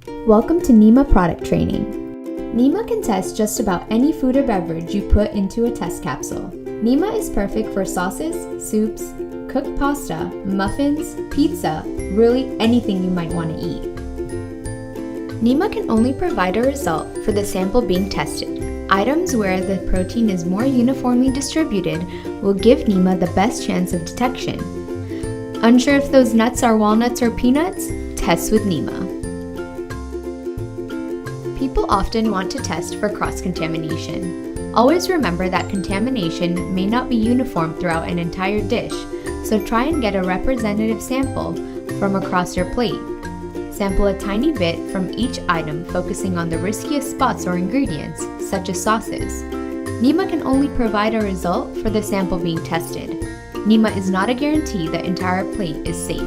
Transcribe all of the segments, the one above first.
Welcome to Nima Product Training. Nima can test just about any food or beverage you put into a test capsule. Nima is perfect for sauces, soups, cooked pasta, muffins, pizza, really anything you might want to eat. Nima can only provide a result for the sample being tested. Items where the protein is more uniformly distributed will give Nima the best chance of detection. Unsure if those nuts are walnuts or peanuts? Test with Nima. People often want to test for cross-contamination. Always remember that contamination may not be uniform throughout an entire dish, so try and get a representative sample from across your plate. Sample a tiny bit from each item, focusing on the riskiest spots or ingredients, such as sauces. Nima can only provide a result for the sample being tested. Nima is not a guarantee the entire plate is safe.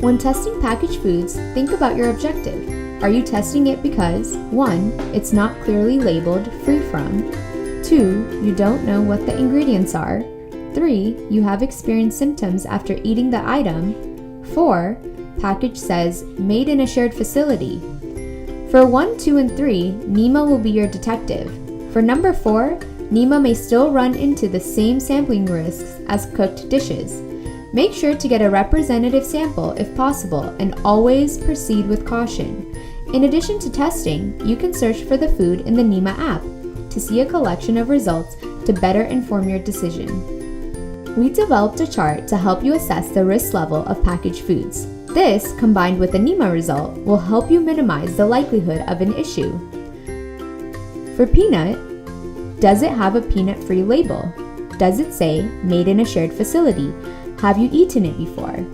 When testing packaged foods, think about your objective. Are you testing it because 1. It's not clearly labeled free from, 2. You don't know what the ingredients are, 3. You have experienced symptoms after eating the item, 4. Package says made in a shared facility. For 1, 2, and 3, Nima will be your detective. For number 4, Nima may still run into the same sampling risks as cooked dishes. Make sure to get a representative sample if possible and always proceed with caution. In addition to testing, you can search for the food in the Nima app to see a collection of results to better inform your decision. We developed a chart to help you assess the risk level of packaged foods. This, combined with the Nima result, will help you minimize the likelihood of an issue. For peanut, does it have a peanut-free label? Does it say made in a shared facility? Have you eaten it before?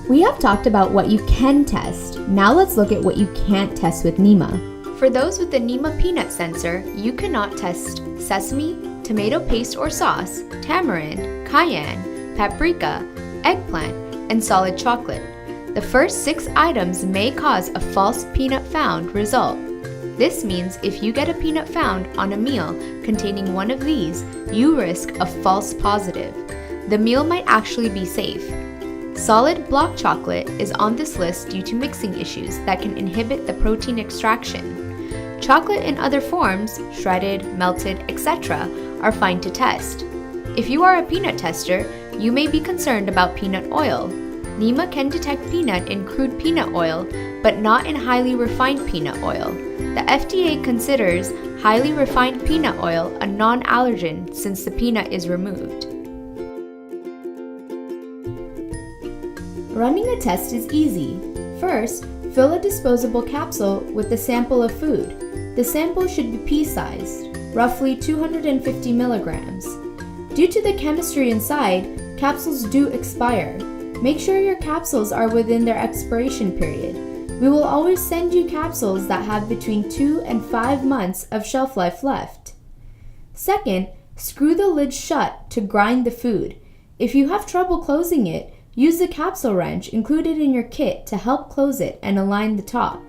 We have talked about what you can test. Now let's look at what you can't test with Nima. For those with the Nima peanut sensor, you cannot test sesame, tomato paste or sauce, tamarind, cayenne, paprika, eggplant, and solid chocolate. The first 6 items may cause a false peanut found result. This means if you get a peanut found on a meal containing one of these, you risk a false positive. The meal might actually be safe. Solid block chocolate is on this list due to mixing issues that can inhibit the protein extraction. Chocolate in other forms, shredded, melted, etc., are fine to test. If you are a peanut tester, you may be concerned about peanut oil. Nima can detect peanut in crude peanut oil, but not in highly refined peanut oil. The FDA considers highly refined peanut oil a non-allergen since the peanut is removed. Running a test is easy. First, fill a disposable capsule with a sample of food. The sample should be pea-sized, roughly 250 milligrams. Due to the chemistry inside, capsules do expire. Make sure your capsules are within their expiration period. We will always send you capsules that have between 2 and 5 months of shelf life left. Second, screw the lid shut to grind the food. If you have trouble closing it, use the capsule wrench included in your kit to help close it and align the top.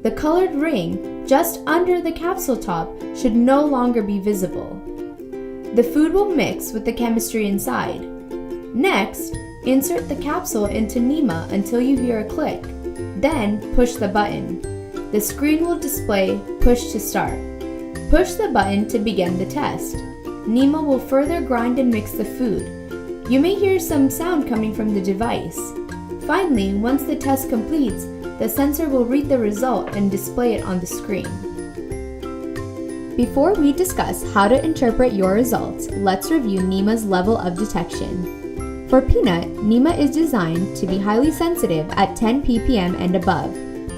The colored ring just under the capsule top should no longer be visible. The food will mix with the chemistry inside. Next, insert the capsule into Nima until you hear a click. Then push the button. The screen will display push to start. Push the button to begin the test. Nima will further grind and mix the food. You may hear some sound coming from the device. Finally, once the test completes, the sensor will read the result and display it on the screen. Before we discuss how to interpret your results, let's review Nima's level of detection. For peanut, Nima is designed to be highly sensitive at 10 ppm and above.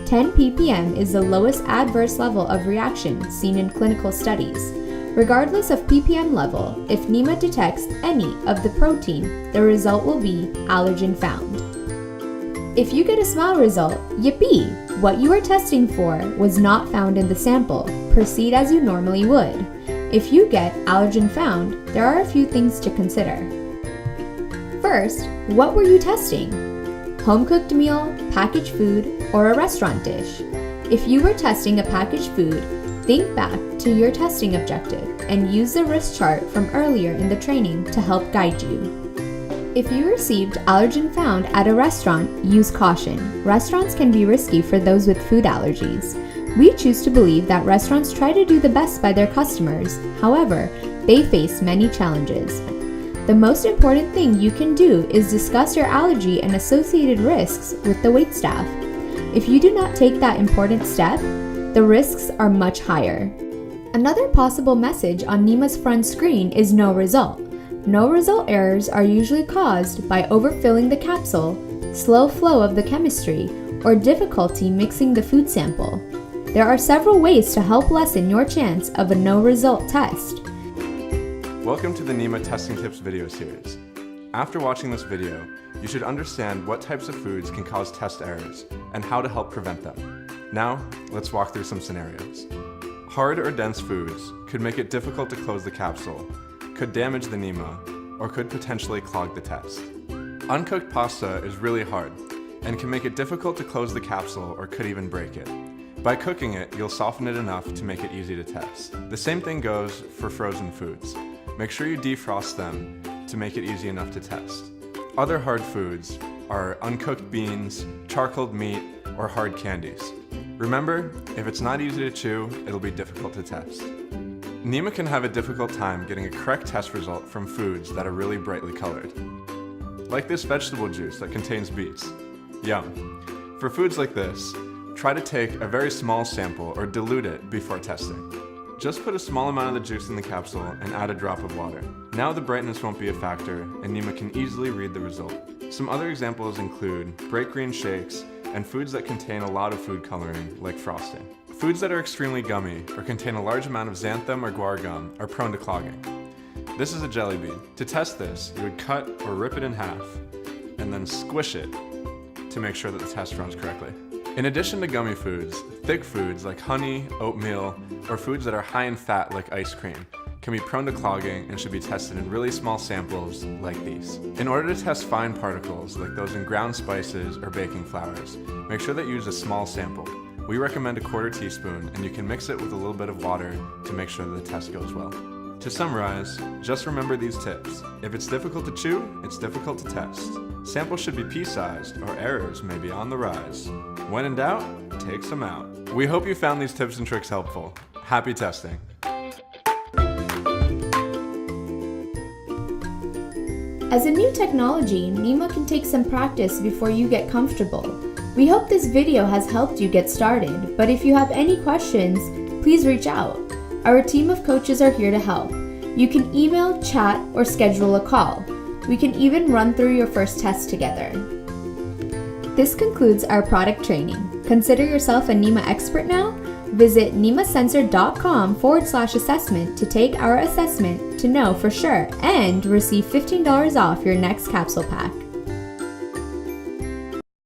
10 ppm is the lowest adverse level of reaction seen in clinical studies. Regardless of ppm level, if Nima detects any of the protein, the result will be allergen found. If you get a smile result, yippee! What you are testing for was not found in the sample. Proceed as you normally would. If you get allergen found, there are a few things to consider. First, what were you testing? Home-cooked meal, packaged food, or a restaurant dish? If you were testing a packaged food, think back to your testing objective and use the risk chart from earlier in the training to help guide you. If you received allergen found at a restaurant, use caution. Restaurants can be risky for those with food allergies. We choose to believe that restaurants try to do the best by their customers. However, they face many challenges. The most important thing you can do is discuss your allergy and associated risks with the waitstaff. If you do not take that important step, the risks are much higher. Another possible message on Nima's front screen is no result. No result errors are usually caused by overfilling the capsule, slow flow of the chemistry, or difficulty mixing the food sample. There are several ways to help lessen your chance of a no result test. Welcome to the Nima Testing Tips video series. After watching this video, you should understand what types of foods can cause test errors and how to help prevent them. Now, let's walk through some scenarios. Hard or dense foods could make it difficult to close the capsule, could damage the Nima, or could potentially clog the test. Uncooked pasta is really hard and can make it difficult to close the capsule or could even break it. By cooking it, you'll soften it enough to make it easy to test. The same thing goes for frozen foods. Make sure you defrost them to make it easy enough to test. Other hard foods are uncooked beans, charcoaled meat, or hard candies. Remember, if it's not easy to chew, it'll be difficult to test. Nima can have a difficult time getting a correct test result from foods that are really brightly colored. Like this vegetable juice that contains beets. Yum. For foods like this, try to take a very small sample or dilute it before testing. Just put a small amount of the juice in the capsule and add a drop of water. Now the brightness won't be a factor and Nima can easily read the result. Some other examples include bright green shakes and foods that contain a lot of food coloring, like frosting. Foods that are extremely gummy or contain a large amount of xanthan or guar gum are prone to clogging. This is a jelly bean. To test this, you would cut or rip it in half and then squish it to make sure that the test runs correctly. In addition to gummy foods, thick foods like honey, oatmeal, or foods that are high in fat like ice cream can be prone to clogging and should be tested in really small samples like these. In order to test fine particles like those in ground spices or baking flours, make sure that you use a small sample. We recommend a 1/4 teaspoon and you can mix it with a little bit of water to make sure that the test goes well. To summarize, just remember these tips. If it's difficult to chew, it's difficult to test. Samples should be pea-sized or errors may be on the rise. When in doubt, take some out. We hope you found these tips and tricks helpful. Happy testing. As a new technology, Nima can take some practice before you get comfortable. We hope this video has helped you get started, but if you have any questions, please reach out. Our team of coaches are here to help. You can email, chat, or schedule a call. We can even run through your first test together. This concludes our product training. Consider yourself a Nima expert now? Visit nimasensor.com/assessment to take our assessment to know for sure and receive $15 off your next capsule pack.